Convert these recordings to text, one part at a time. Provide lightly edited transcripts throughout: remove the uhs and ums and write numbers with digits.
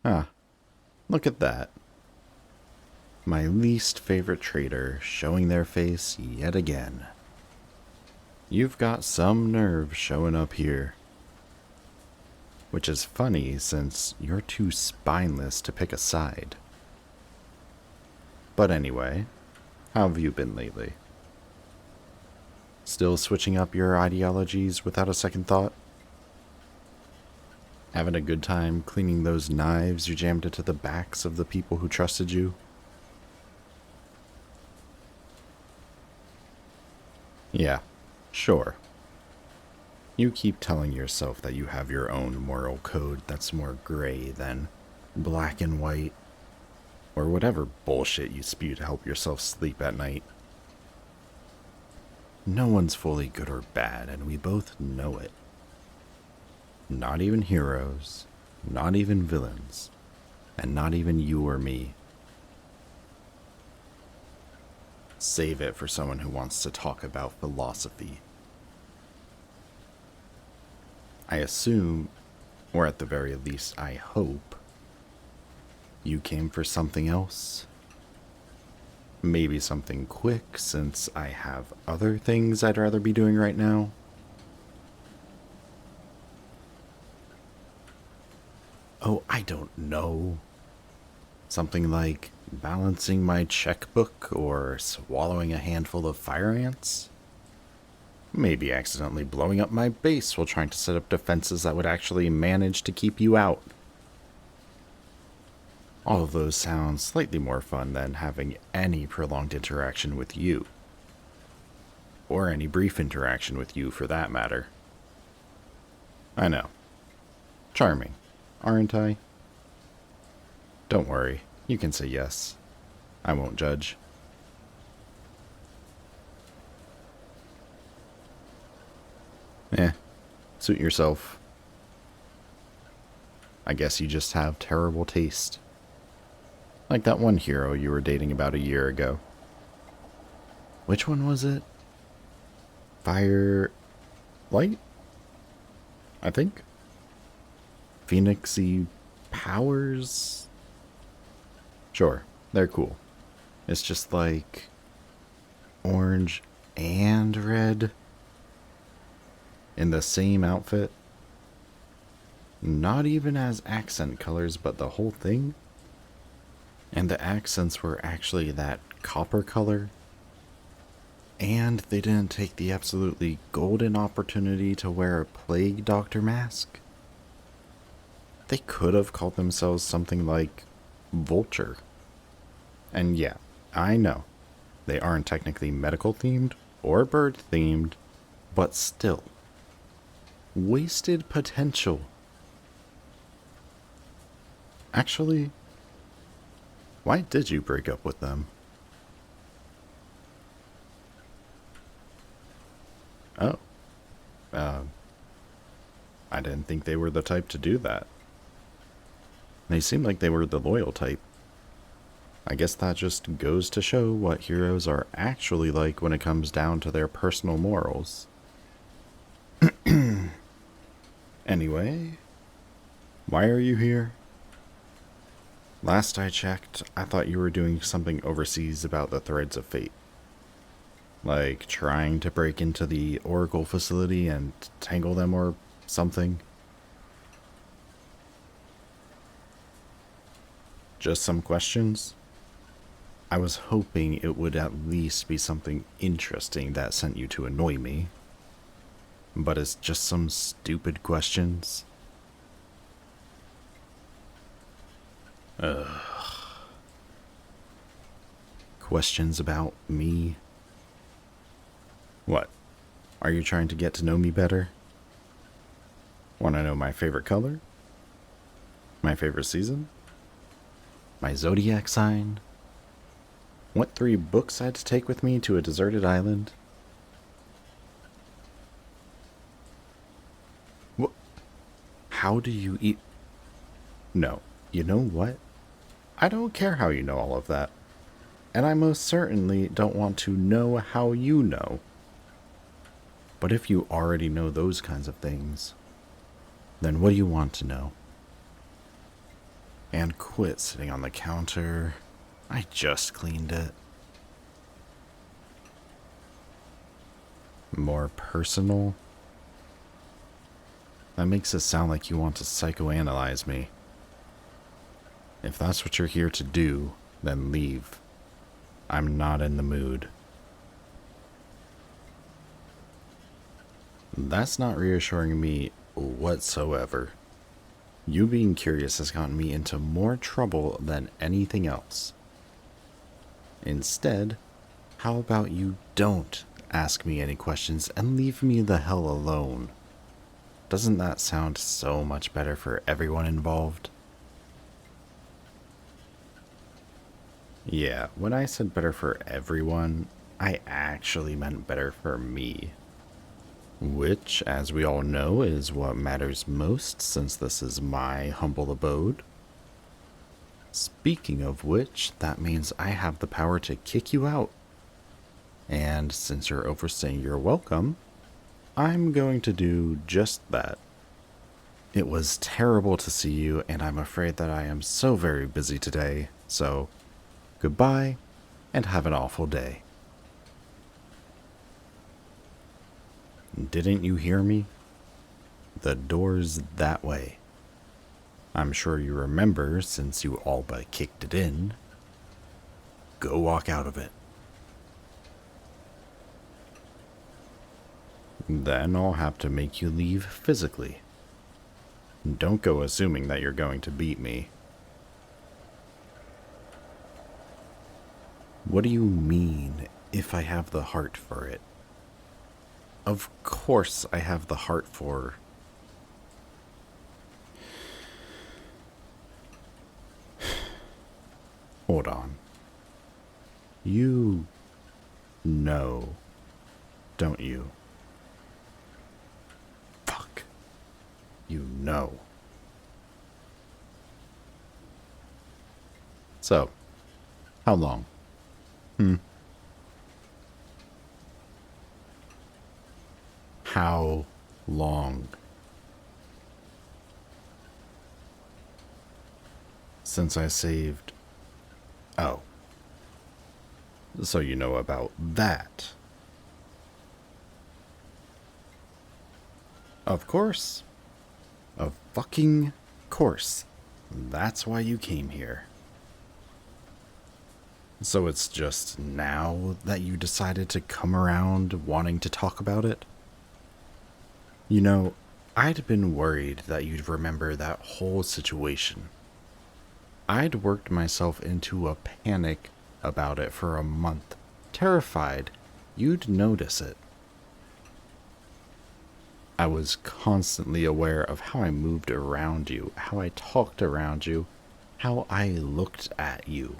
Ah, look at that. My least favorite traitor showing their face yet again. You've got some nerve showing up here. Which is funny since you're too spineless to pick a side. But anyway, how have you been lately? Still switching up your ideologies without a second thought? Having a good time cleaning those knives you jammed into the backs of the people who trusted you? Yeah, sure. You keep telling yourself that you have your own moral code that's more gray than black and white, or whatever bullshit you spew to help yourself sleep at night. No one's fully good or bad, and we both know it. Not even heroes, not even villains, and not even you or me. Save it for someone who wants to talk about philosophy. I assume, or at the very least I hope, you came for something else. Maybe something quick, since I have other things I'd rather be doing right now. Oh, I don't know. Something like balancing my checkbook or swallowing a handful of fire ants? Maybe accidentally blowing up my base while trying to set up defenses that would actually manage to keep you out. All of those sound slightly more fun than having any prolonged interaction with you. Or any brief interaction with you for that matter. I know. Charming, aren't I? Don't worry, you can say yes. I won't judge. Suit yourself. I guess you just have terrible taste. Like that one hero you were dating about a year ago. Which one was it? Firelight? I think? Phoenixy powers? Sure, they're cool. It's just like orange and red in the same outfit. Not even as accent colors, but the whole thing. And the accents were actually that copper color. And they didn't take the absolutely golden opportunity to wear a plague doctor mask. They could have called themselves something like Vulture. And yeah, I know, they aren't technically medical themed or bird themed, but still. Wasted potential. Actually, why did you break up with them? Oh. I didn't think they were the type to do that. They seemed like they were the loyal type. I guess that just goes to show what heroes are actually like when it comes down to their personal morals. Anyway, why are you here? Last I checked, I thought you were doing something overseas about the Threads of Fate. Like trying to break into the Oracle facility and tangle them or something. Just some questions? I was hoping it would at least be something interesting that sent you to annoy me. But it's just some stupid questions. Ugh. Questions about me? What? Are you trying to get to know me better? Want to know my favorite color? My favorite season? My zodiac sign? What 3 books I had to take with me to a deserted island? What? How do you eat? No, you know what? I don't care how you know all of that. And I most certainly don't want to know how you know. But if you already know those kinds of things, then what do you want to know? And quit sitting on the counter. I just cleaned it. More personal? That makes it sound like you want to psychoanalyze me. If that's what you're here to do, then leave. I'm not in the mood. That's not reassuring me whatsoever. You being curious has gotten me into more trouble than anything else. Instead, how about you don't ask me any questions and leave me the hell alone? Doesn't that sound so much better for everyone involved? Yeah, when I said better for everyone, I actually meant better for me. Which, as we all know, is what matters most since this is my humble abode. Speaking of which, that means I have the power to kick you out. And since you're overstaying your welcome, I'm going to do just that. It was terrible to see you, and I'm afraid that I am so very busy today, so goodbye, and have an awful day. Didn't you hear me? The door's that way. I'm sure you remember since you all but kicked it in. Go walk out of it. Then I'll have to make you leave physically. Don't go assuming that you're going to beat me. What do you mean, if I have the heart for it? Of course I have the heart for... Hold on. You know, don't you? Fuck. You know. So, how long? How long? Since I saved... Oh. So you know about that. Of course. Of fucking course. That's why you came here. So it's just now that you decided to come around wanting to talk about it? You know, I'd been worried that you'd remember that whole situation. I'd worked myself into a panic about it for a month, terrified you'd notice it. I was constantly aware of how I moved around you, how I talked around you, how I looked at you.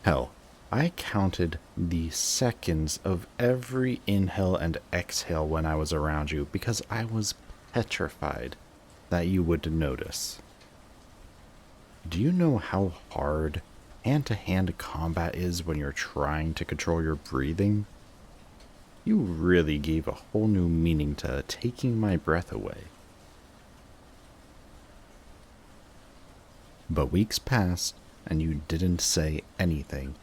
Hell, I counted the seconds of every inhale and exhale when I was around you because I was petrified that you would notice. Do you know how hard hand-to-hand combat is when you're trying to control your breathing? You really gave a whole new meaning to taking my breath away. But weeks passed, and you didn't say anything,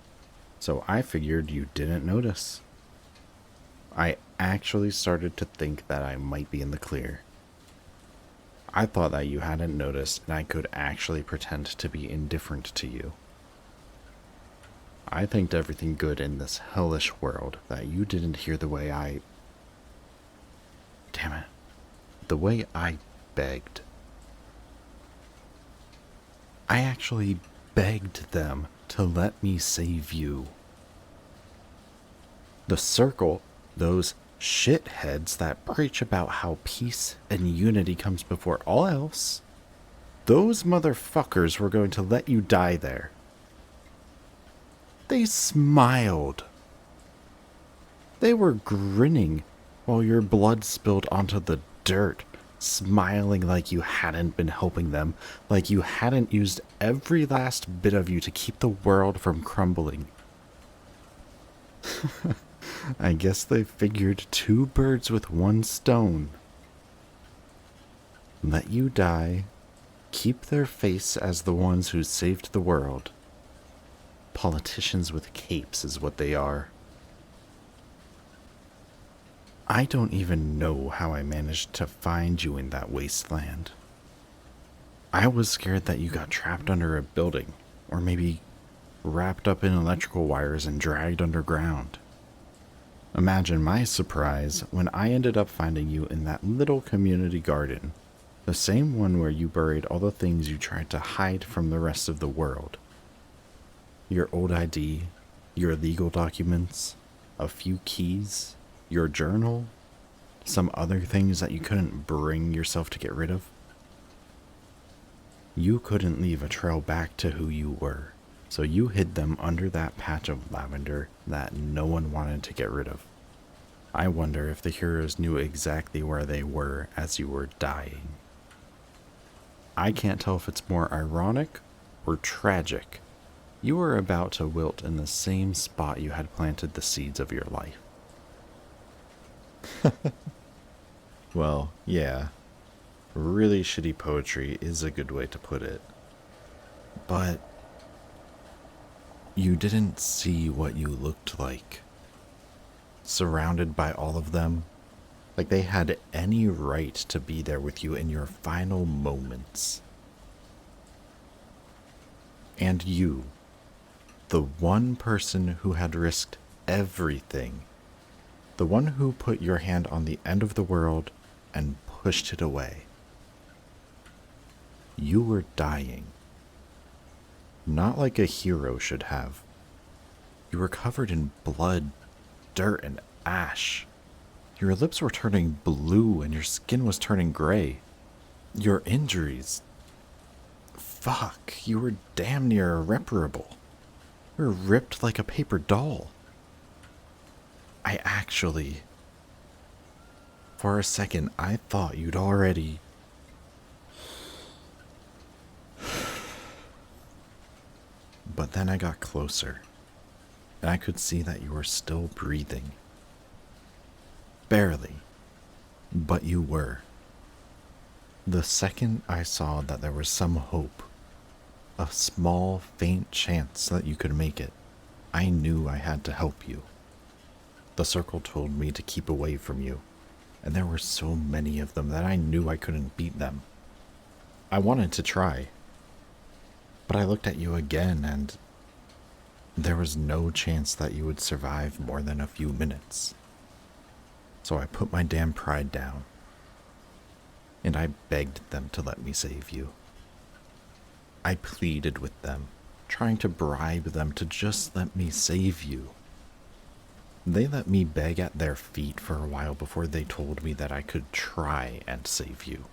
so I figured you didn't notice. I actually started to think that I might be in the clear. I thought that you hadn't noticed and I could actually pretend to be indifferent to you. I thanked everything good in this hellish world that you didn't hear the way I... Damn it. The way I begged. I actually begged them to let me save you. The Circle, those shitheads that preach about how peace and unity comes before all else, those motherfuckers were going to let you die there. They smiled. They were grinning while your blood spilled onto the dirt, smiling like you hadn't been helping them, like you hadn't used every last bit of you to keep the world from crumbling. I guess they figured 2 birds with 1 stone. Let you die, keep their face as the ones who saved the world. Politicians with capes is what they are. I don't even know how I managed to find you in that wasteland. I was scared that you got trapped under a building, or maybe wrapped up in electrical wires and dragged underground. Imagine my surprise when I ended up finding you in that little community garden, the same one where you buried all the things you tried to hide from the rest of the world. Your old ID, your legal documents, a few keys, your journal, some other things that you couldn't bring yourself to get rid of. You couldn't leave a trail back to who you were, so you hid them under that patch of lavender that no one wanted to get rid of. I wonder if the heroes knew exactly where they were as you were dying. I can't tell if it's more ironic or tragic. You were about to wilt in the same spot you had planted the seeds of your life. Well, yeah. Really shitty poetry is a good way to put it. But you didn't see what you looked like. Surrounded by all of them, like they had any right to be there with you in your final moments. And you, the one person who had risked everything, the one who put your hand on the end of the world and pushed it away. You were dying. Not like a hero should have. You were covered in blood, dirt, and ash. Your lips were turning blue and your skin was turning gray. Your injuries... Fuck, you were damn near irreparable. You were ripped like a paper doll. I actually... For a second, I thought you'd already... But then I got closer, and I could see that you were still breathing. Barely, but you were. The second I saw that there was some hope, a small, faint chance that you could make it, I knew I had to help you. The circle told me to keep away from you, and there were so many of them that I knew I couldn't beat them. I wanted to try, but I looked at you again and there was no chance that you would survive more than a few minutes. So I put my damn pride down, and I begged them to let me save you. I pleaded with them, trying to bribe them to just let me save you. They let me beg at their feet for a while before they told me that I could try and save you.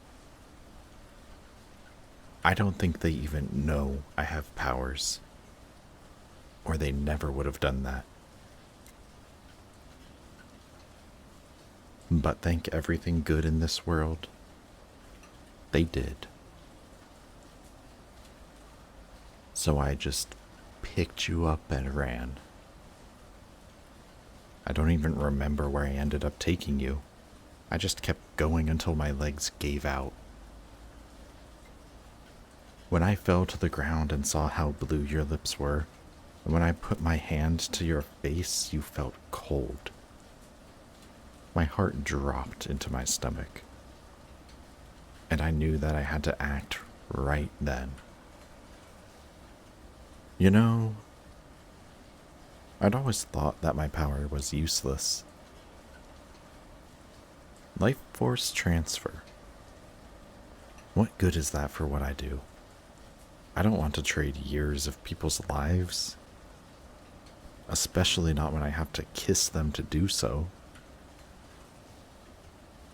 I don't think they even know I have powers, or they never would have done that. But thank everything good in this world, they did. So I just picked you up and ran. I don't even remember where I ended up taking you. I just kept going until my legs gave out. When I fell to the ground and saw how blue your lips were, and when I put my hand to your face, you felt cold. My heart dropped into my stomach, and I knew that I had to act right then. You know, I'd always thought that my power was useless. Lifeforce Transfer. What good is that for what I do? I don't want to trade years of people's lives, especially not when I have to kiss them to do so.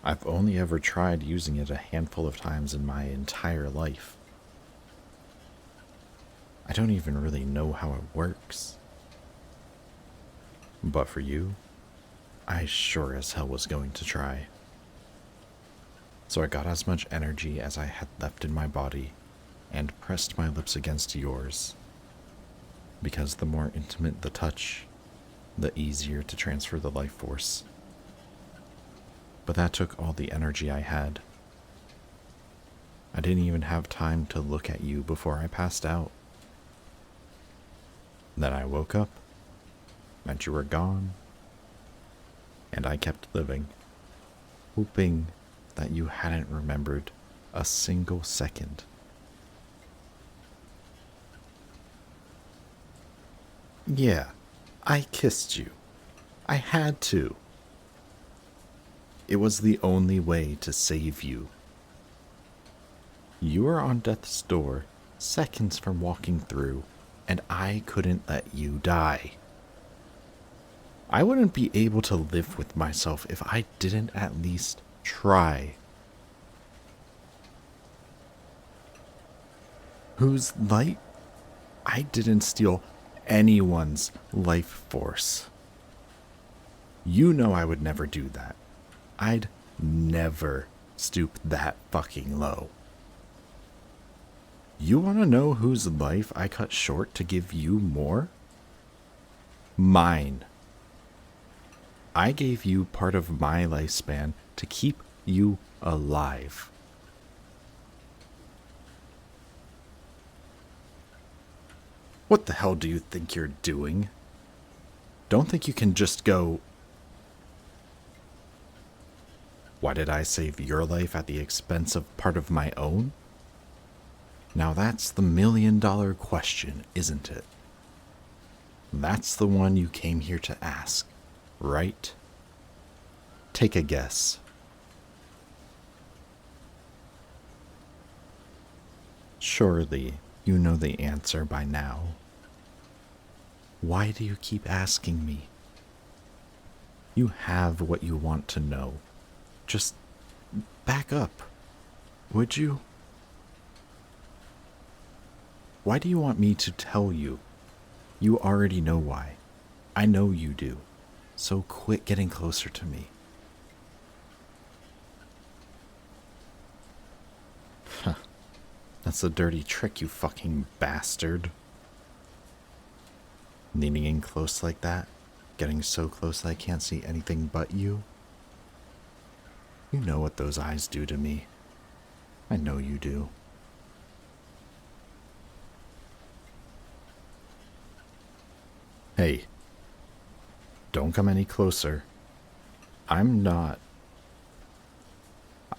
I've only ever tried using it a handful of times in my entire life. I don't even really know how it works. But for you, I sure as hell was going to try. So I got as much energy as I had left in my body and pressed my lips against yours, because the more intimate the touch, the easier to transfer the life force. But that took all the energy I had. I didn't even have time to look at you before I passed out. Then I woke up, and you were gone, and I kept living, hoping that you hadn't remembered a single second. Yeah, I kissed you. I had to. It was the only way to save you. You were on death's door, seconds from walking through, and I couldn't let you die. I wouldn't be able to live with myself if I didn't at least try. Whose light? I didn't steal anyone's life force. You know I would never do that. I'd never stoop that fucking low. You want to know whose life I cut short to give you more? Mine. I gave you part of my lifespan to keep you alive. What the hell do you think you're doing? Don't think you can just go... Why did I save your life at the expense of part of my own? Now that's the million-dollar question, isn't it? That's the one you came here to ask, right? Take a guess. Surely you know the answer by now. Why do you keep asking me? You have what you want to know. Just back up, would you? Why do you want me to tell you? You already know why. I know you do. So quit getting closer to me. Huh. That's a dirty trick, you fucking bastard. Leaning in close like that, getting so close I can't see anything but you. You know what those eyes do to me. I know you do. Hey, don't come any closer. I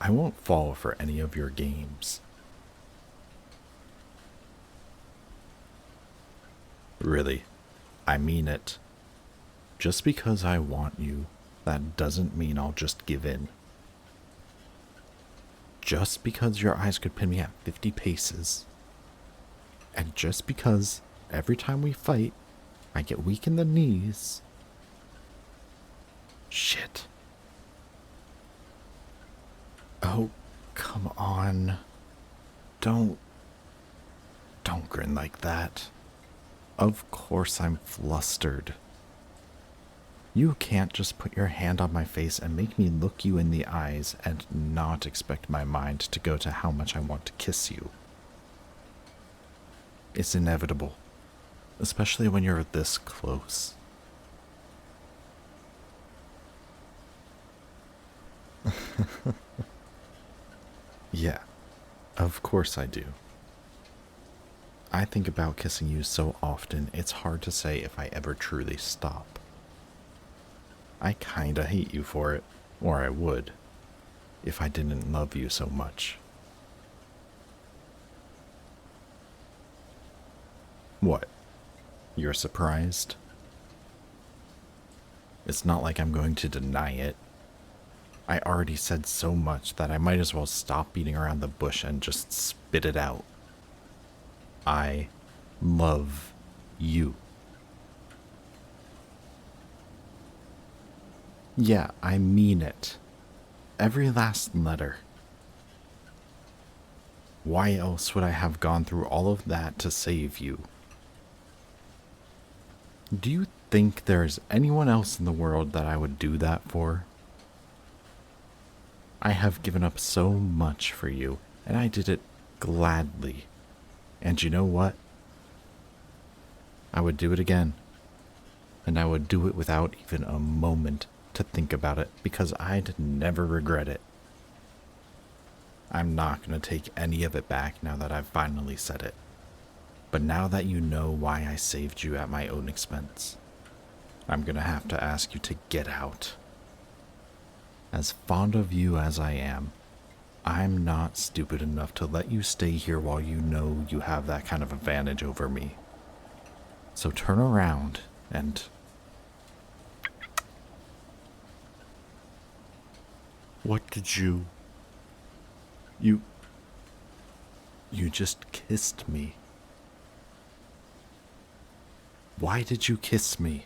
won't fall for any of your games. Really, I mean it. Just because I want you, that doesn't mean I'll just give in. Just because your eyes could pin me at 50 paces. And just because every time we fight, I get weak in the knees. Shit. Oh, come on. Don't grin like that. Of course I'm flustered. You can't just put your hand on my face and make me look you in the eyes and not expect my mind to go to how much I want to kiss you. It's inevitable, especially when you're this close. Yeah, of course I do. I think about kissing you so often, it's hard to say if I ever truly stop. I kinda hate you for it, or I would, if I didn't love you so much. What? You're surprised? It's not like I'm going to deny it. I already said so much that I might as well stop beating around the bush and just spit it out. I love you. Yeah, I mean it. Every last letter. Why else would I have gone through all of that to save you? Do you think there's anyone else in the world that I would do that for? I have given up so much for you, and I did it gladly. And you know what? I would do it again. And I would do it without even a moment to think about it, because I'd never regret it. I'm not going to take any of it back now that I've finally said it. But now that you know why I saved you at my own expense, I'm going to have to ask you to get out. As fond of you as I am, I'm not stupid enough to let you stay here while you know you have that kind of advantage over me. So turn around and... What did you... You just kissed me. Why did you kiss me?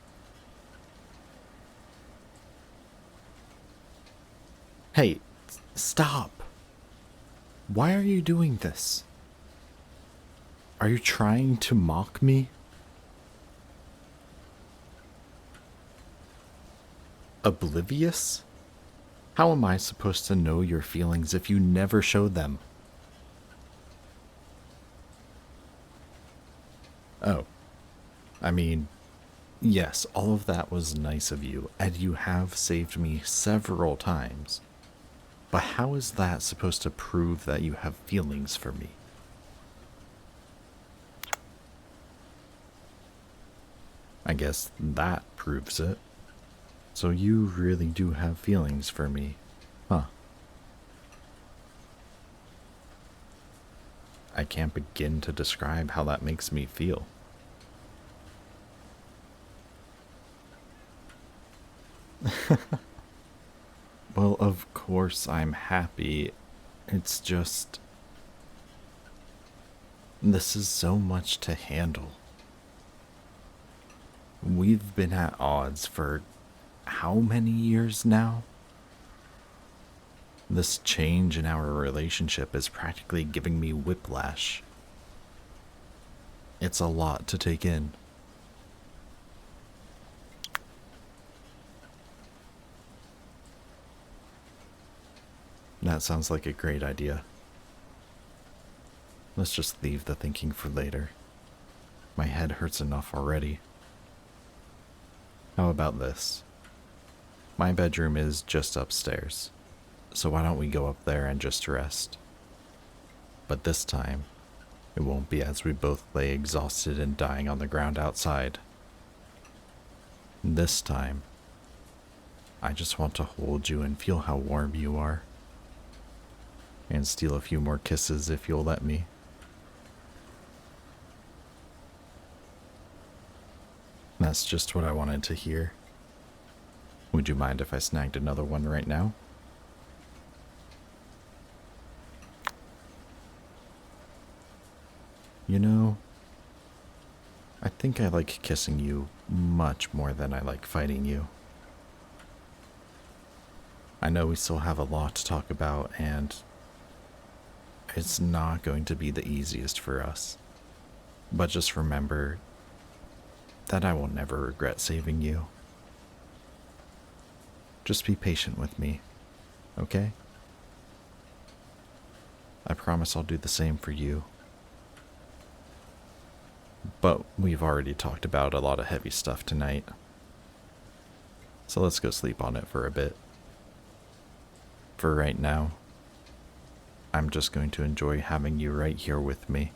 Hey, stop. Why are you doing this? Are you trying to mock me? Oblivious? How am I supposed to know your feelings if you never showed them? Oh, I mean, yes, all of that was nice of you, and you have saved me several times. But how is that supposed to prove that you have feelings for me? I guess that proves it. So you really do have feelings for me, huh? I can't begin to describe how that makes me feel. Well, of course I'm happy. It's just... This is so much to handle. We've been at odds for how many years now? This change in our relationship is practically giving me whiplash. It's a lot to take in. That sounds like a great idea. Let's just leave the thinking for later. My head hurts enough already. How about this? My bedroom is just upstairs, so why don't we go up there and just rest? But this time, it won't be as we both lay exhausted and dying on the ground outside. This time, I just want to hold you and feel how warm you are. And steal a few more kisses if you'll let me. That's just what I wanted to hear. Would you mind if I snagged another one right now? You know, I think I like kissing you much more than I like fighting you. I know we still have a lot to talk about, and it's not going to be the easiest for us. But just remember that I will never regret saving you. Just be patient with me, okay? I promise I'll do the same for you. But we've already talked about a lot of heavy stuff tonight. So let's go sleep on it for a bit. For right now, I'm just going to enjoy having you right here with me.